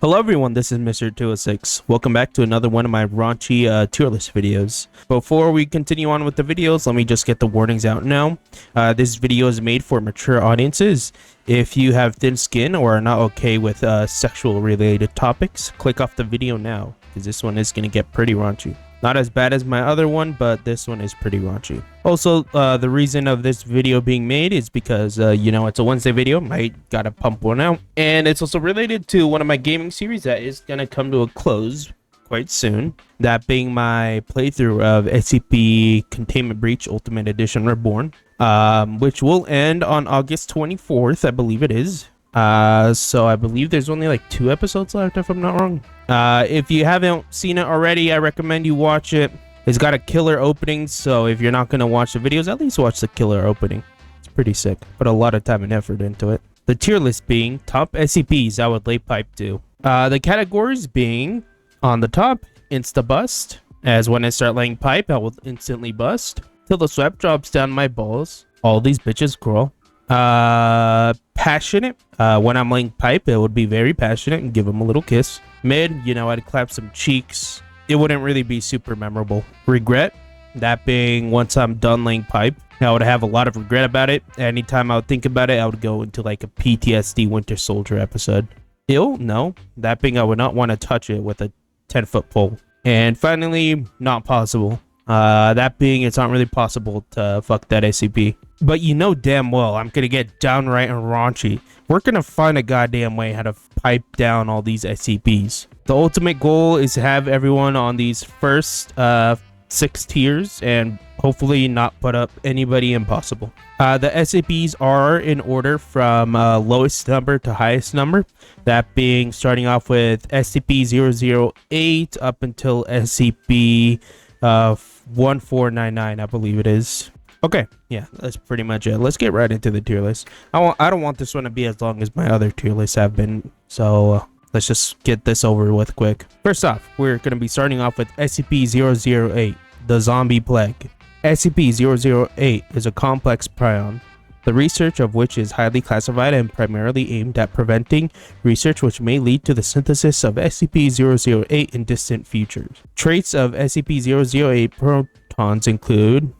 Hello everyone, this is Mr. 206. Welcome back to another one of my raunchy tier list videos. Before we continue on with the videos, let me just get the warnings out now. This video is made for mature audiences. If you have thin skin or are not okay with sexual related topics, click off the video now, because this one is going to get pretty raunchy. Not as bad as my other one, but this one is pretty raunchy. Also, the reason of this video being made is because, it's a Wednesday video. I gotta pump one out. And it's also related to one of my gaming series that is gonna come to a close quite soon. That being my playthrough of SCP Containment Breach Ultimate Edition Reborn, which will end on August 24th, I believe it is. So I believe there's only like 2 episodes left, if I'm not wrong. If you haven't seen it already, I recommend you watch it. It's got a killer opening, so if you're not going to watch the videos, at least watch the killer opening. It's pretty sick. Put a lot of time and effort into it. The tier list being top SCPs I would lay pipe to. The categories being on the top, insta bust, as when I start laying pipe, I will instantly bust. Till the sweat drops down my balls. All these bitches crawl. Passionate. When I'm laying pipe, it would be very passionate and give them a little kiss. Mid, I'd clap some cheeks. It wouldn't really be super memorable. Regret, that being once I'm done laying pipe, I would have a lot of regret about it. Anytime I would think about it, I would go into like a PTSD Winter Soldier episode. Ill, no. That being I would not want to touch it with a 10-foot pole. And finally, not possible. That being it's not really possible to fuck that SCP. But you know damn well I'm gonna get downright and raunchy. We're gonna find a goddamn way how to pipe down all these SCPs. The ultimate goal is to have everyone on these first 6 tiers and hopefully not put up anybody impossible. The SCPs are in order from lowest number to highest number. That being starting off with SCP-008 up until SCP 1499, I believe it is. Okay, yeah, that's pretty much it. Let's get right into the tier list. I don't want this one to be as long as my other tier lists have been, so let's just get this over with quick. First off, we're going to be starting off with SCP-008, the Zombie Plague. SCP-008 is a complex prion, the research of which is highly classified and primarily aimed at preventing research which may lead to the synthesis of SCP-008 in distant futures. Traits of SCP-008 protons include...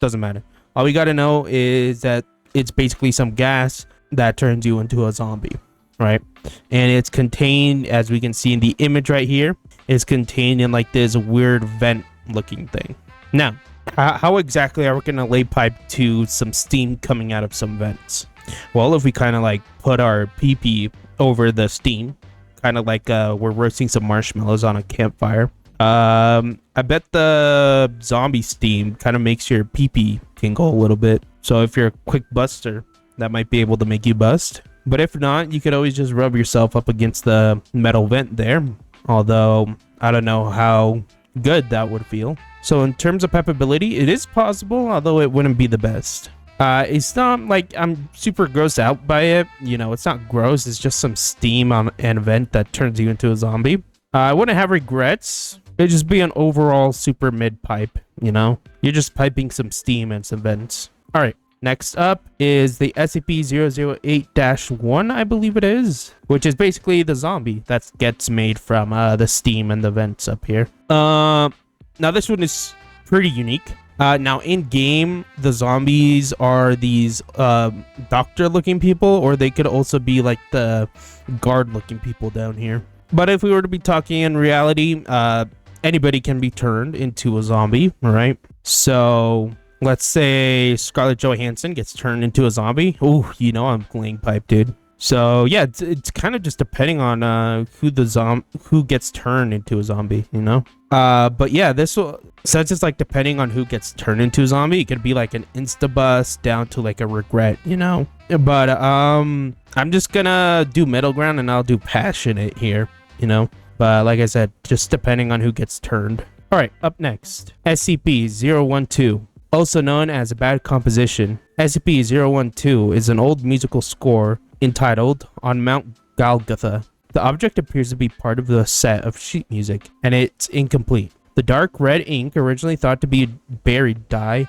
doesn't matter. All we gotta know is that it's basically some gas that turns you into a zombie, right? And it's contained, as we can see in the image right here, is contained in like this weird vent looking thing. Now, how exactly are we gonna lay pipe to some steam coming out of some vents? Well, if we kind of like put our pee-pee over the steam, kind of like we're roasting some marshmallows on a campfire. I bet the zombie steam kind of makes your pee-pee tingle a little bit. So if you're a quick buster, that might be able to make you bust. But if not, you could always just rub yourself up against the metal vent there. Although, I don't know how good that would feel. So in terms of pipeability, it is possible, although it wouldn't be the best. It's not like I'm super grossed out by it. It's not gross. It's just some steam on an vent that turns you into a zombie. I wouldn't have regrets. It'd just be an overall super mid pipe, You're just piping some steam and some vents. Alright, next up is the SCP-008-1, I believe it is, which is basically the zombie that gets made from the steam and the vents up here. Now this one is pretty unique. Now in game, the zombies are these doctor looking people, or they could also be like the guard looking people down here. But if we were to be talking in reality, anybody can be turned into a zombie, right? So let's say Scarlett Johansson gets turned into a zombie. Oh, I'm laying pipe, dude. So yeah, it's kind of just depending on who gets turned into a zombie, But yeah, since it's like depending on who gets turned into a zombie, it could be like an insta bust down to like a regret, But I'm just gonna do middle ground and I'll do passionate here, But like I said, just depending on who gets turned. All right, up next, SCP-012, also known as a bad composition. SCP-012 is an old musical score entitled On Mount Golgotha. The object appears to be part of the set of sheet music, and it's incomplete. The dark red ink, originally thought to be buried dye,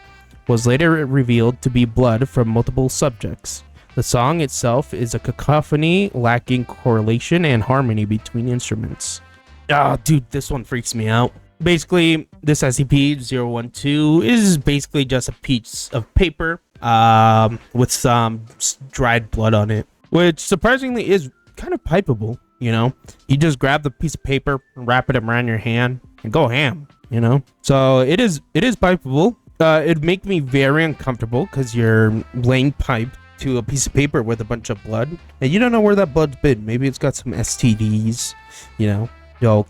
was later revealed to be blood from multiple subjects. The song itself is a cacophony lacking correlation and harmony between instruments. Ah, dude, this one freaks me out. Basically, this SCP-012 is basically just a piece of paper with some dried blood on it, which surprisingly is kind of pipeable, you know? You just grab the piece of paper, wrap it around your hand, and go ham, you know? So it is pipeable. It'd make me very uncomfortable because you're laying pipe to a piece of paper with a bunch of blood, and you don't know where that blood's been. Maybe it's got some STDs, you know? You'll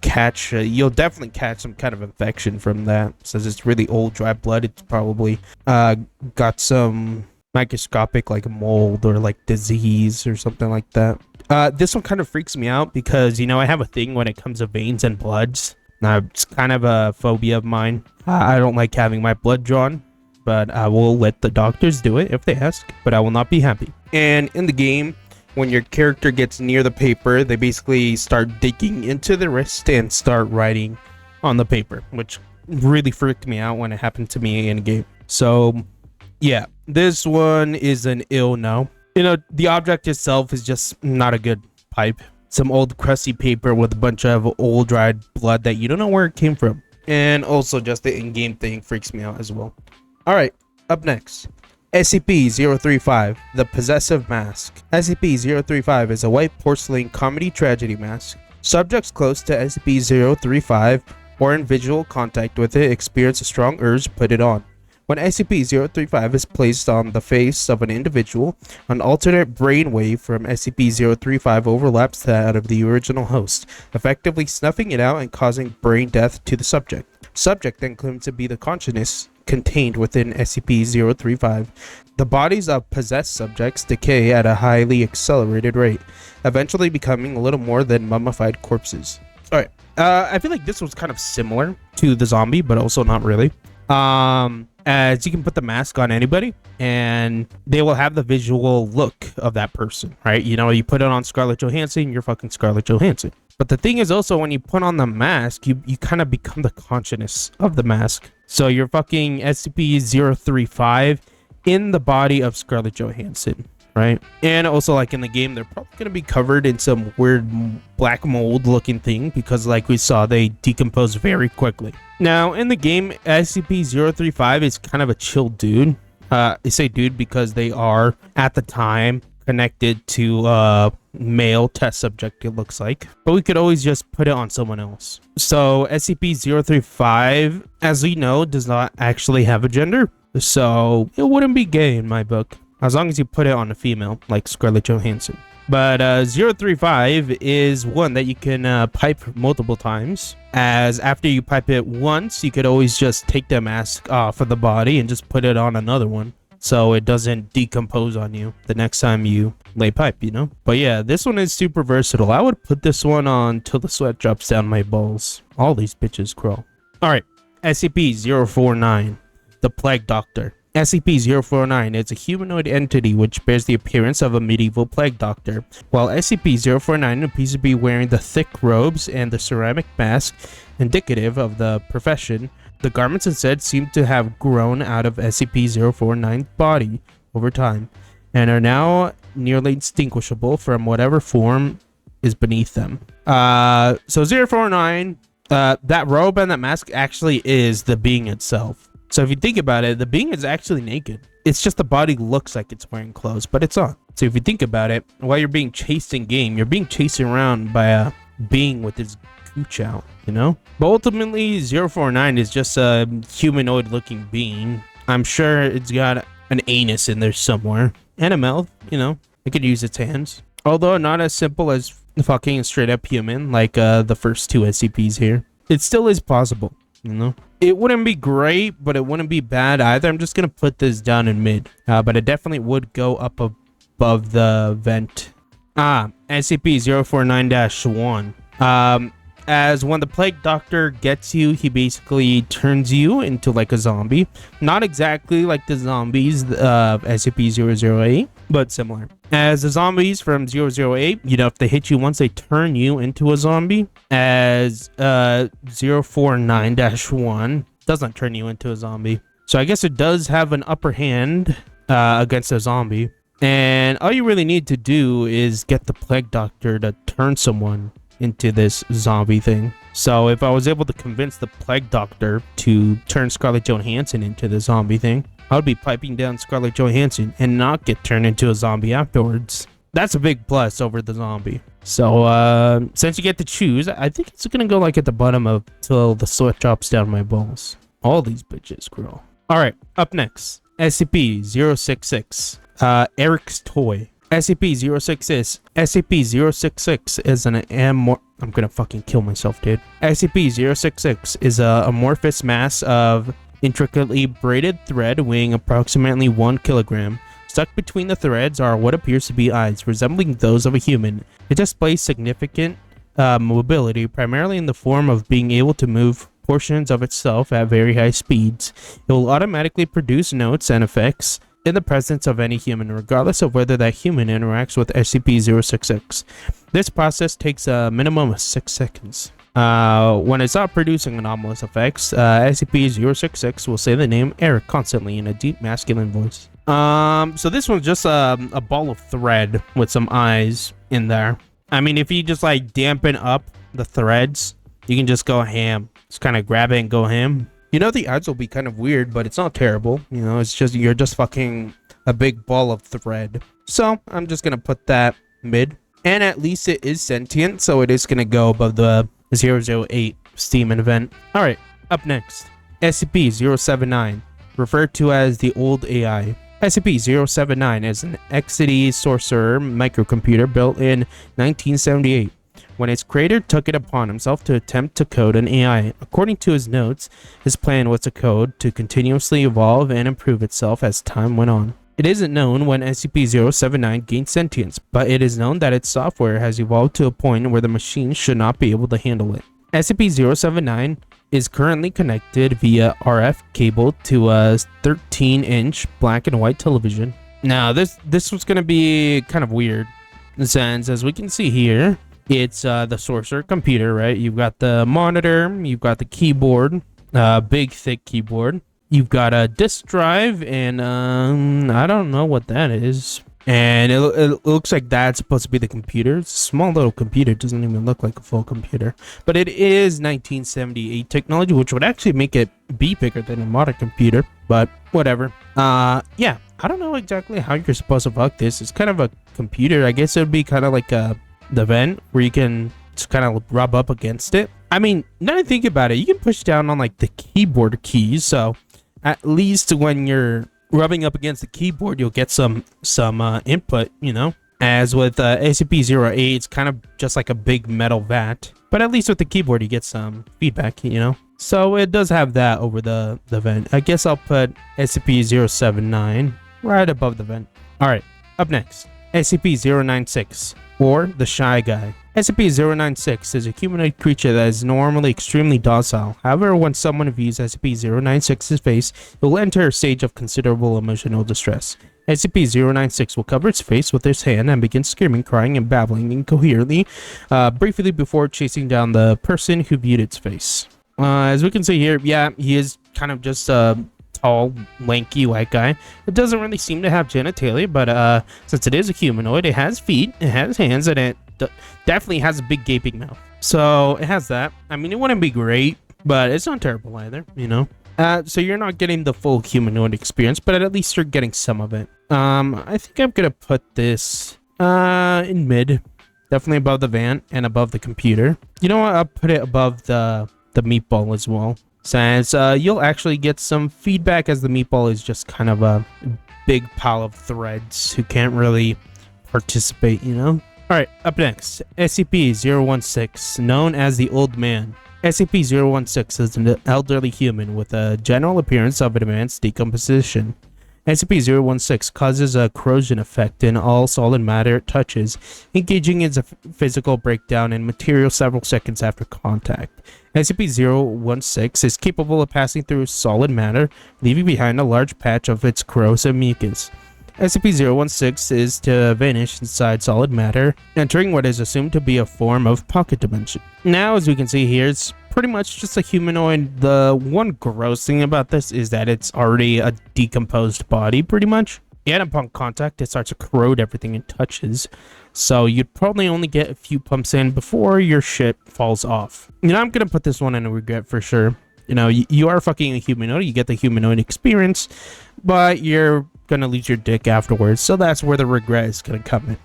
definitely catch some kind of infection from that. Since it's really old dry blood, it's probably got some microscopic like mold or like disease or something like that. This one kind of freaks me out because, you know, I have a thing when it comes to veins and bloods. It's kind of a phobia of mine. I don't like having my blood drawn, but I will let the doctors do it if they ask, but I will not be happy. And in the game, when your character gets near the paper, they basically start digging into the wrist and start writing on the paper, which really freaked me out when it happened to me in a game. So yeah, this one is an ill no. You know, the object itself is just not a good pipe. Some old crusty paper with a bunch of old dried blood that you don't know where it came from. And also just the in-game thing freaks me out as well. All right, up next. SCP-035, the Possessive Mask. SCP-035 is a white porcelain comedy tragedy mask. Subjects close to SCP-035 or in visual contact with it experience a strong urge to put it on. When SCP-035 is placed on the face of an individual, an alternate brainwave from SCP-035 overlaps that of the original host, effectively snuffing it out and causing brain death to the subject. Subject then claims to be the consciousness contained within SCP-035. The bodies of possessed subjects decay at a highly accelerated rate, eventually becoming a little more than mummified corpses. Alright, I feel like this was kind of similar to the zombie, but also not really. As you can put the mask on anybody, and they will have the visual look of that person, right? You know, you put it on Scarlett Johansson, you're fucking Scarlett Johansson. But the thing is also, when you put on the mask, you kind of become the consciousness of the mask. So you're fucking SCP-035 in the body of Scarlett Johansson, right? And also, like in the game, they're probably going to be covered in some weird black mold looking thing because, like we saw, they decompose very quickly. Now, in the game, SCP-035 is kind of a chill dude. I say dude because they are, at the time, connected to a male test subject, it looks like. But we could always just put it on someone else. So SCP-035, as we know, does not actually have a gender. So it wouldn't be gay in my book, as long as you put it on a female, like Scarlett Johansson. But 035 is one that you can pipe multiple times, as after you pipe it once, you could always just take the mask off of the body and just put it on another one, so it doesn't decompose on you the next time you lay pipe, you know? But yeah, this one is super versatile. I would put this one on till the sweat drops down my balls. All these bitches crawl. Alright, SCP-049, the Plague Doctor. SCP-049 is a humanoid entity which bears the appearance of a medieval plague doctor. While SCP-049 appears to be wearing the thick robes and the ceramic mask indicative of the profession, the garments instead seem to have grown out of SCP-049's body over time, and are now nearly indistinguishable from whatever form is beneath them. So 049, that robe and that mask actually is the being itself. So if you think about it, the being is actually naked. It's just the body looks like it's wearing clothes, but it's on. So if you think about it, while you're being chased in game, you're being chased around by a being with his gooch out, you know? But ultimately, 049 is just a humanoid looking being. I'm sure it's got an anus in there somewhere. And a mouth, you know? It could use its hands. Although not as simple as fucking straight up human, like the first two SCPs here. It still is possible, you know? It wouldn't be great, but it wouldn't be bad either. I'm just gonna put this down in mid, but it definitely would go up above the vent. SCP-049-1. As when the Plague Doctor gets you, he basically turns you into like a zombie. Not exactly like the zombies of SCP-008, but similar. As the zombies from 008, you know, if they hit you once, they turn you into a zombie. As 049-1 doesn't turn you into a zombie. So I guess it does have an upper hand against a zombie. And all you really need to do is get the plague doctor to turn someone into this zombie thing. So if I was able to convince the plague doctor to turn Scarlett Johansson into the zombie thing, I would be piping down Scarlett Johansson and not get turned into a zombie afterwards. That's a big plus over the zombie. So since you get to choose, I think it's gonna go like at the bottom of till the sweat drops down my balls. All these bitches, girl. All right, up next, SCP-066. Eric's toy. SCP-066 is an I'm gonna fucking kill myself, dude. SCP-066 is a amorphous mass of intricately braided thread weighing approximately 1 kilogram. Stuck between the threads are what appears to be eyes, resembling those of a human. It displays significant mobility, primarily in the form of being able to move portions of itself at very high speeds. It will automatically produce notes and effects in the presence of any human, regardless of whether that human interacts with SCP-066. This process takes a minimum of 6 seconds. When it's not producing anomalous effects, SCP-066 will say the name Eric constantly in a deep masculine voice. So this one's just a ball of thread with some eyes in there. I mean, if you just like dampen up the threads, you can just go ham. Just kind of grab it and go ham. You know, the eyes will be kind of weird, but it's not terrible. You know, it's just, you're just fucking a big ball of thread. So I'm just gonna put that mid. And at least it is sentient, so it is gonna go above the 008 Steam event. Alright, up next, SCP-079, referred to as the Old AI. SCP-079 is an XCD sorcerer microcomputer built in 1978. When its creator took it upon himself to attempt to code an AI. According to his notes, his plan was to code to continuously evolve and improve itself as time went on. It isn't known when SCP-079 gained sentience, but it is known that its software has evolved to a point where the machine should not be able to handle it. SCP-079 is currently connected via RF cable to a 13-inch black and white television. Now, this was going to be kind of weird, since as we can see here, it's the sorcerer computer, right? You've got the monitor, you've got the keyboard, big thick keyboard. You've got a disk drive, and I don't know what that is. And it looks like that's supposed to be the computer. It's a small little computer. It doesn't even look like a full computer. But it is 1978 technology, which would actually make it be bigger than a modern computer. But whatever. Yeah, I don't know exactly how you're supposed to fuck this. It's kind of a computer. I guess it would be kind of like the vent where you can just kind of rub up against it. I mean, now I think about it, you can push down on like the keyboard keys. So at least when you're rubbing up against the keyboard, you'll get some input, you know. As with SCP-08, it's kind of just like a big metal vat, but at least with the keyboard you get some feedback, you know. So it does have that over the vent. I guess I'll put SCP-079 right above the vent. All right, up next, SCP-096, or the Shy Guy. SCP-096 is a humanoid creature that is normally extremely docile. However, when someone views SCP-096's face, it will enter a stage of considerable emotional distress. SCP-096 will cover its face with its hand and begin screaming, crying, and babbling incoherently, briefly before chasing down the person who viewed its face. As we can see here, yeah, he is kind of just a tall, lanky white guy. It doesn't really seem to have genitalia, but since it is a humanoid, it has feet, it has hands, and it definitely has a big gaping mouth. So it has that. I mean, it wouldn't be great, but it's not terrible either, you know. So you're not getting the full humanoid experience, but at least you're getting some of it. I think I'm gonna put this in mid, definitely above the van and above the computer. You know what? I'll put it above the meatball as well, since you'll actually get some feedback, as the meatball is just kind of a big pile of threads who can't really participate, you know. All right, up next, SCP-016, known as the Old Man. SCP-016 is an elderly human with a general appearance of advanced decomposition. SCP-016 causes a corrosion effect in all solid matter it touches, engaging in a physical breakdown in material several seconds after contact. SCP-016 is capable of passing through solid matter, leaving behind a large patch of its corrosive mucus. SCP-016 is to vanish inside solid matter, entering what is assumed to be a form of pocket dimension. Now, as we can see here, it's pretty much just a humanoid. The one gross thing about this is that it's already a decomposed body, pretty much. and upon contact, it starts to corrode everything it touches. So you'd probably only get a few pumps in before your shit falls off. You know, I'm gonna put this one in a regret for sure. You know, you are fucking a humanoid, you get the humanoid experience, but you're gonna lose your dick afterwards, so that's where the regret is gonna come in.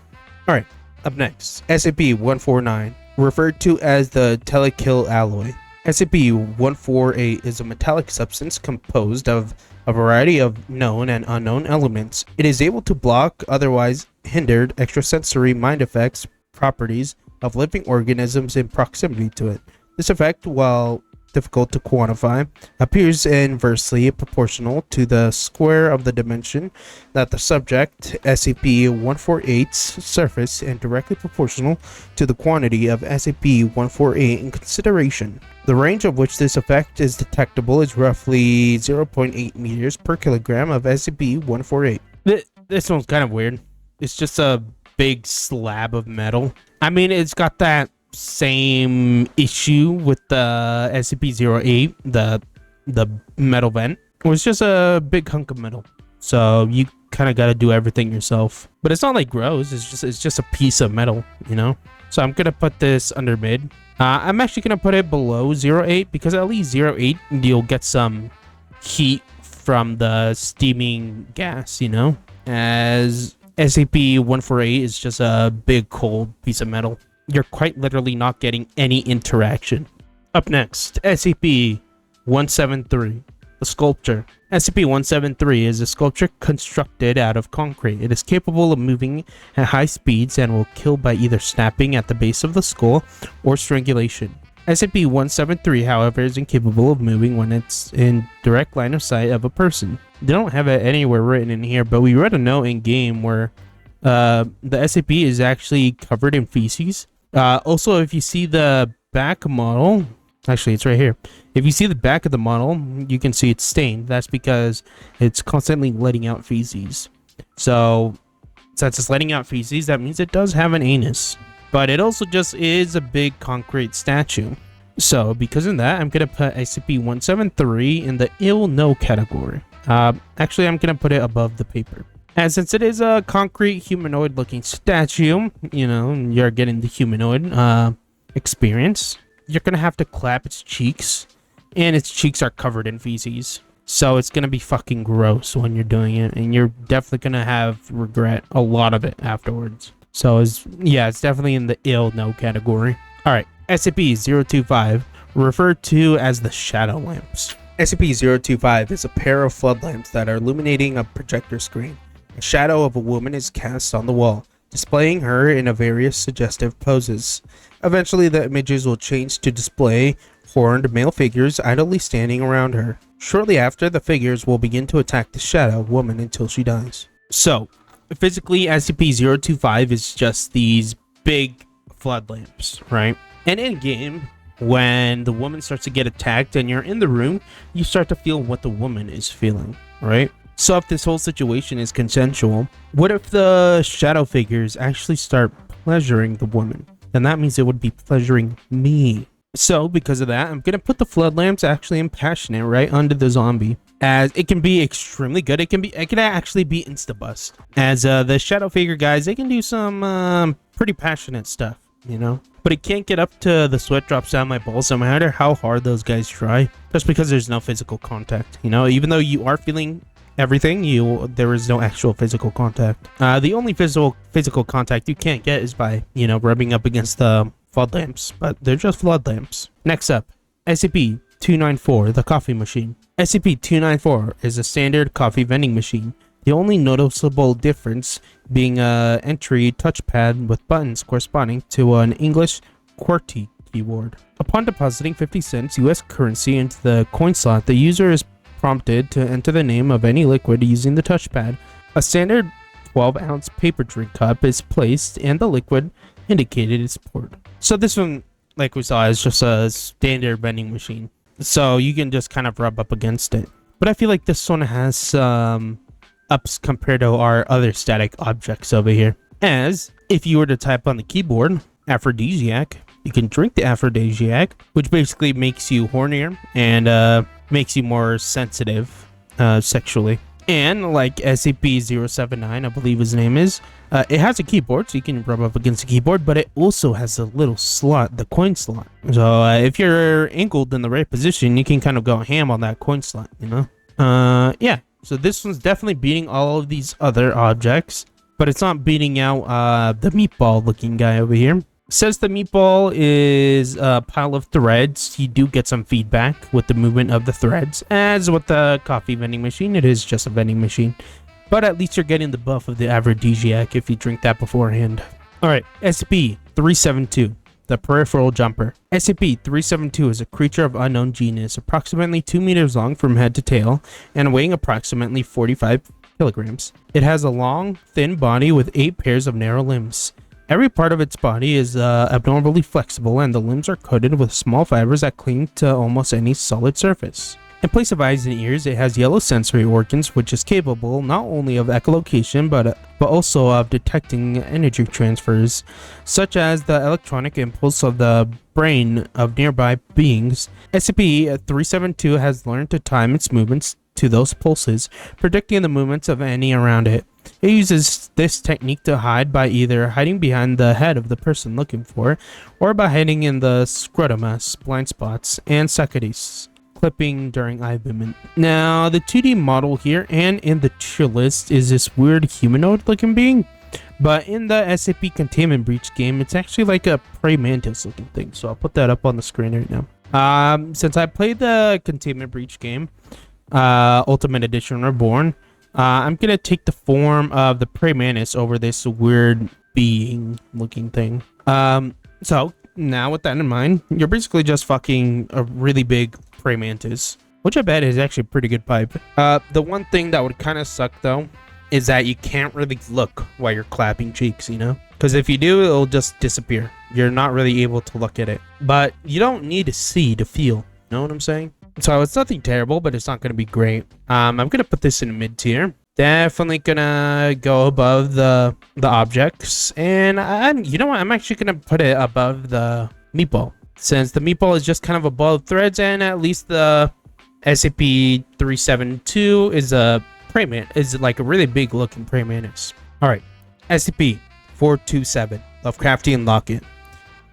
Alright, up next, SCP-149, referred to as the Telekill Alloy. SCP-148 is a metallic substance composed of a variety of known and unknown elements. It is able to block otherwise hindered extrasensory mind effects properties of living organisms in proximity to it. This effect, while difficult to quantify, appears inversely proportional to the square of the dimension that the subject SCP-148's surface and directly proportional to the quantity of SCP-148 in consideration. The range of which this effect is detectable is roughly 0.8 meters per kilogram of SCP-148. This one's kind of weird. It's just a big slab of metal. I mean, it's got that same issue with the SCP-08, the metal vent. It was just a big hunk of metal, so you kind of got to do everything yourself. But it's not like gross. It's just a piece of metal, you know. So I'm gonna put this under mid. I'm actually gonna put it below 08 because at least 08 you'll get some heat from the steaming gas, you know, as SCP-148 is just a big cold piece of metal. You're quite literally not getting any interaction. Up next, SCP-173, the sculpture. SCP-173 is a sculpture constructed out of concrete. It is capable of moving at high speeds and will kill by either snapping at the base of the skull or strangulation. SCP-173, however, is incapable of moving when it's in direct line of sight of a person. They don't have it anywhere written in here, but we read a note in game where the SCP is actually covered in feces. Also, if you see the back model, actually it's right here. If you see the back of the model, you can see it's stained. That's because it's constantly letting out feces. So since it's letting out feces, that means it does have an anus. But it also just is a big concrete statue. So because of that, I'm gonna put SCP-173 in the ill know category. Actually, I'm gonna put it above the paper. And since it is a concrete humanoid looking statue, you know, you're getting the humanoid experience. You're gonna have to clap its cheeks, and its cheeks are covered in feces. So it's gonna be fucking gross when you're doing it, and you're definitely gonna have regret a lot of it afterwards. So it's definitely in the ill know category. Alright, SCP-025, referred to as the shadow lamps. SCP-025 is a pair of flood lamps that are illuminating a projector screen. A shadow of a woman is cast on the wall, displaying her in a various suggestive poses. Eventually, the images will change to display horned male figures idly standing around her. Shortly after, the figures will begin to attack the shadow woman until she dies. So, physically, SCP-025 is just these big flood lamps, right? And in-game, when the woman starts to get attacked and you're in the room, you start to feel what the woman is feeling, right? So if this whole situation is consensual, what if the shadow figures actually start pleasuring the woman? Then that means it would be pleasuring me. So because of that, I'm gonna put the flood lamps actually in passionate right under the zombie, as it can be extremely good. It can actually be insta-bust. As the shadow figure guys, they can do some pretty passionate stuff, you know. But it can't get up to the sweat drops down my balls no matter how hard those guys try, just because there's no physical contact, you know. Even though you are feeling everything, there is no actual physical contact. The only physical contact you can't get is by, you know, rubbing up against the flood lamps, but they're just flood lamps. Next up, SCP-294, the coffee machine. SCP-294 is a standard coffee vending machine. The only noticeable difference being a entry touchpad with buttons corresponding to an English QWERTY keyboard. Upon depositing 50 cents US currency into the coin slot, the user is prompted to enter the name of any liquid using the touchpad. A standard 12-ounce paper drink cup is placed and the liquid indicated is poured. So this one, like we saw, is just a standard vending machine. So you can just kind of rub up against it. But I feel like this one has some ups compared to our other static objects over here. As if you were to type on the keyboard, aphrodisiac, you can drink the aphrodisiac, which basically makes you hornier and makes you more sensitive sexually. And like SCP-079, I believe his name is, it has a keyboard, so you can rub up against the keyboard, but it also has a little slot, the coin slot. So if you're angled in the right position, you can kind of go ham on that coin slot, you know? Yeah, so this one's definitely beating all of these other objects, but it's not beating out the meatball looking guy over here. Says the meatball is a pile of threads. You do get some feedback with the movement of the threads. As with the coffee vending machine, it is just a vending machine. But at least you're getting the buff of the aphrodisiac if you drink that beforehand. Alright, SCP-372, the peripheral jumper. SCP-372 is a creature of unknown genus, approximately 2 meters long from head to tail, and weighing approximately 45 kilograms. It has a long, thin body with 8 pairs of narrow limbs. Every part of its body is abnormally flexible, and the limbs are coated with small fibers that cling to almost any solid surface. In place of eyes and ears, it has yellow sensory organs, which is capable not only of echolocation but also of detecting energy transfers, such as the electronic impulse of the brain of nearby beings. SCP-372 has learned to time its movements to those pulses, predicting the movements of any around it. It uses this technique to hide by either hiding behind the head of the person looking for, or by hiding in the scrotumus, blind spots, and saccatis, clipping during eye movement. Now, the 2D model here and in the tier list is this weird humanoid looking being, but in the SCP Containment Breach game, it's actually like a prey mantis looking thing, so I'll put that up on the screen right now. Since I played the Containment Breach game, Ultimate Edition Reborn, I'm gonna take the form of the prey mantis over this weird being looking thing. So now with that in mind, you're basically just fucking a really big prey mantis, which I bet is actually a pretty good pipe. The one thing that would kind of suck though is that you can't really look while you're clapping cheeks, you know, because if you do, it'll just disappear. You're not really able to look at it, but you don't need to see to feel, you know what I'm saying? So it's nothing terrible, but it's not going to be great. I'm going to put this in mid tier. Definitely going to go above the objects. And you know what? I'm actually going to put it above the meatball. Since the meatball is just kind of above threads, and at least the SCP-372 is a prey mantis, is like a really big looking prey mantis. Alright, SCP-427, Lovecraftian Locket.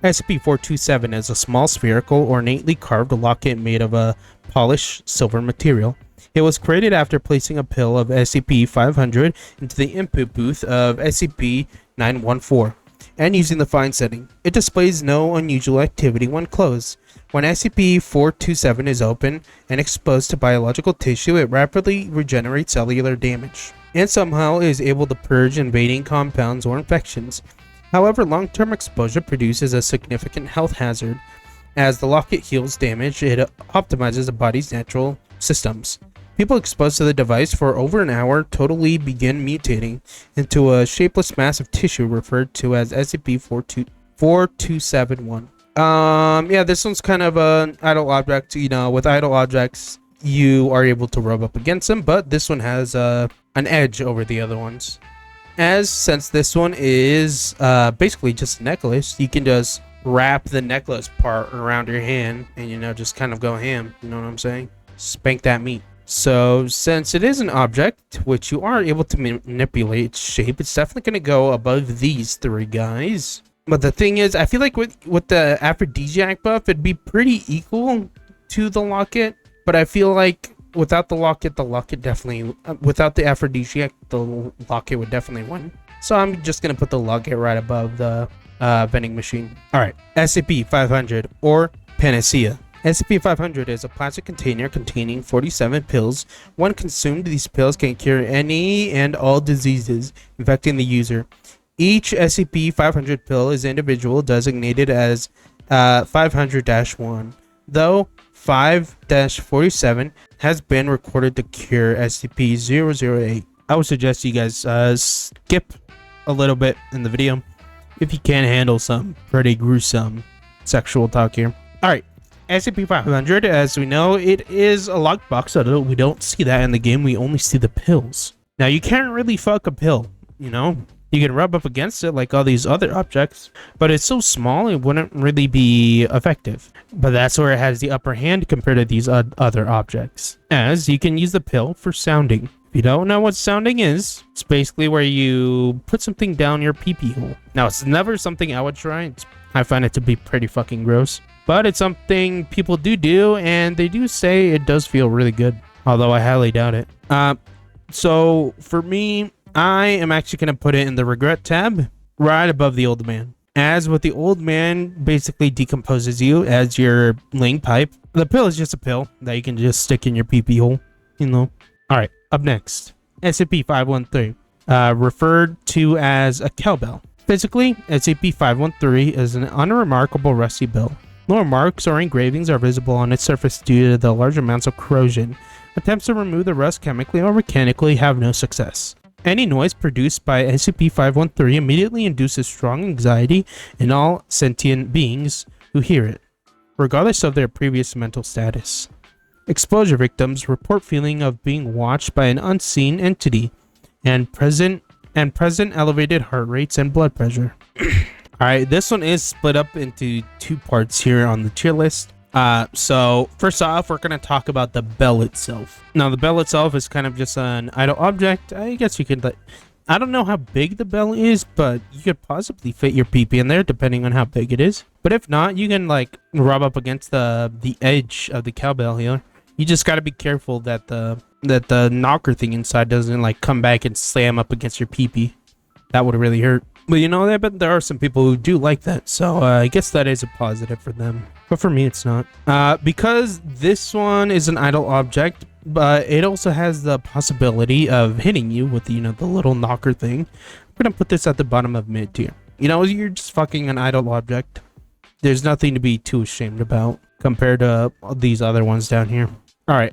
SCP-427 is a small spherical, ornately carved locket made of a polished silver material. It was created after placing a pill of SCP-500 into the input booth of SCP-914 and using the find setting. It displays no unusual activity when closed. When SCP-427 is open and exposed to biological tissue, it rapidly regenerates cellular damage and somehow is able to purge invading compounds or infections. However, long-term exposure produces a significant health hazard. As the locket heals damage, it optimizes the body's natural systems. People exposed to the device for over an hour totally begin mutating into a shapeless mass of tissue referred to as SCP-4271. Yeah, this one's kind of an idle object. You know, with idle objects, you are able to rub up against them, but this one has an edge over the other ones. Since this one is basically just a necklace, you can just wrap the necklace part around your hand and, you know, just kind of go ham. You know what I'm saying? Spank that meat. So since it is an object, which you are able to manipulate its shape, it's definitely going to go above these three guys. But the thing is, I feel like with the aphrodisiac buff, it'd be pretty equal to the locket. But I feel like without the locket definitely, without the aphrodisiac, the locket would definitely win. So I'm just going to put the locket right above the vending machine. Alright, SCP-500 or Panacea. SCP-500 is a plastic container containing 47 pills. When consumed, these pills can cure any and all diseases infecting the user. Each SCP-500 pill is individual designated as 500-1, though 5-47 has been recorded to cure SCP-008. I would suggest you guys skip a little bit in the video if you can't handle some pretty gruesome sexual talk here. Alright. SCP-500, as we know, it is a lockbox, although we don't see that in the game, we only see the pills. Now, you can't really fuck a pill, you know? You can rub up against it like all these other objects, but it's so small it wouldn't really be effective. But that's where it has the upper hand compared to these other objects, as you can use the pill for sounding. If you don't know what sounding is, it's basically where you put something down your pee-pee hole. Now, it's never something I would try. I find it to be pretty fucking gross. But it's something people do, and they do say it does feel really good. Although I highly doubt it. So, for me, I am actually going to put it in the regret tab, right above the old man. As with the old man basically decomposes you as you're laying pipe. The pill is just a pill that you can just stick in your pee-pee hole, you know. Alright, up next, SCP-513, referred to as a cowbell. Physically, SCP-513 is an unremarkable rusty bell. No marks or engravings are visible on its surface due to the large amounts of corrosion. Attempts to remove the rust chemically or mechanically have no success. Any noise produced by SCP-513 immediately induces strong anxiety in all sentient beings who hear it, regardless of their previous mental status. Exposure victims report feeling of being watched by an unseen entity and present elevated heart rates and blood pressure. Alright, this one is split up into two parts here on the tier list. So first off, we're going to talk about the bell itself. Now, the bell itself is kind of just an idle object. I guess you could, I don't know how big the bell is, but you could possibly fit your pee-pee in there depending on how big it is. But if not, you can rub up against the edge of the cowbell here. You just got to be careful that the knocker thing inside doesn't come back and slam up against your pee-pee. That would really hurt. But you know, but there are some people who do like that, so I guess that is a positive for them. But for me, it's not. Because this one is an idle object, but it also has the possibility of hitting you with, the little knocker thing. I'm gonna put this at the bottom of mid tier. You're just fucking an idle object. There's nothing to be too ashamed about compared to these other ones down here. All right.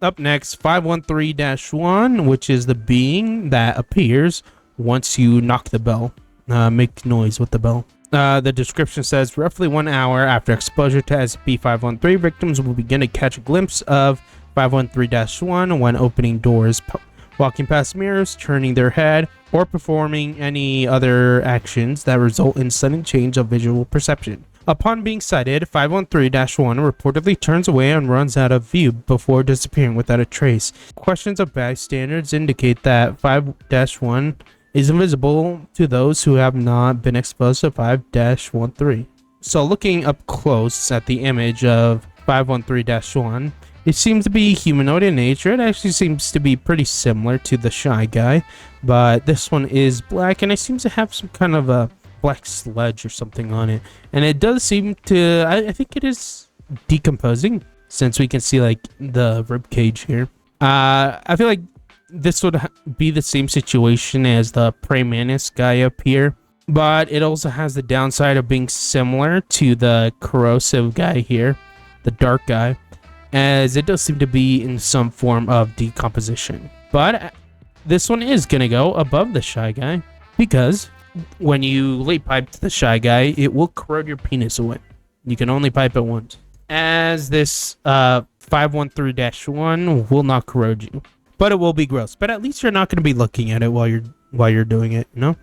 Up next, 513-1, which is the being that appears once you knock the bell. Make noise with the bell. The description says, roughly 1 hour after exposure to SCP-513, victims will begin to catch a glimpse of 513-1 when opening doors, walking past mirrors, turning their head, or performing any other actions that result in sudden change of visual perception. Upon being sighted, 513-1 reportedly turns away and runs out of view before disappearing without a trace. Questions of bystanders indicate that 5-1 is invisible to those who have not been exposed to 5-13. So looking up close at the image of 513-1, it seems to be humanoid in nature. It actually seems to be pretty similar to the Shy Guy, but this one is black and it seems to have some kind of a black sludge or something on it. And it does seem to, I think it is decomposing, since we can see the rib cage here. I feel like this would be the same situation as the Prey Mantis guy up here, but it also has the downside of being similar to the corrosive guy here, the dark guy, as it does seem to be in some form of decomposition. But this one is gonna go above the Shy Guy, because when you lay pipe to the Shy Guy, it will corrode your penis away. You can only pipe it once. As this 513-1 will not corrode you, but it will be gross. But at least you're not going to be looking at it while you're doing it, you know?